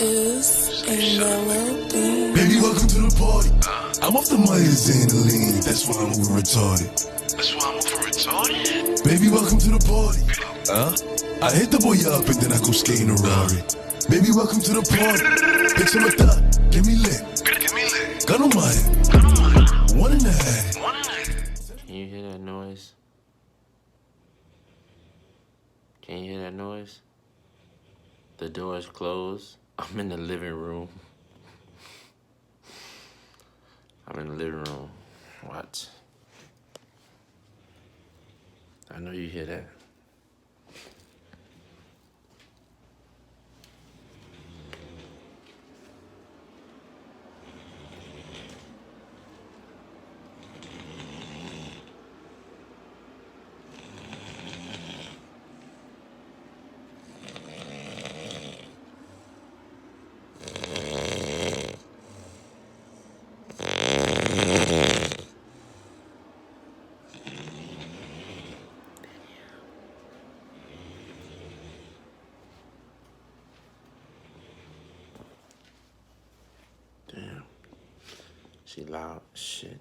is a melody. Baby, welcome to the party. I'm off the Myers and the lean. That's why I'm over retarded. Baby, welcome to the party. I hit the boy up and then I go skating a Rari. Baby, welcome to the party. Bitch, I'm a thot. Get me lit. Gun on my head. One and a half. Can you hear that noise? Can you hear that noise? The door is closed. I'm in the living room. I'm in the living room. What? I know you hear that. Damn. She loud. Shit.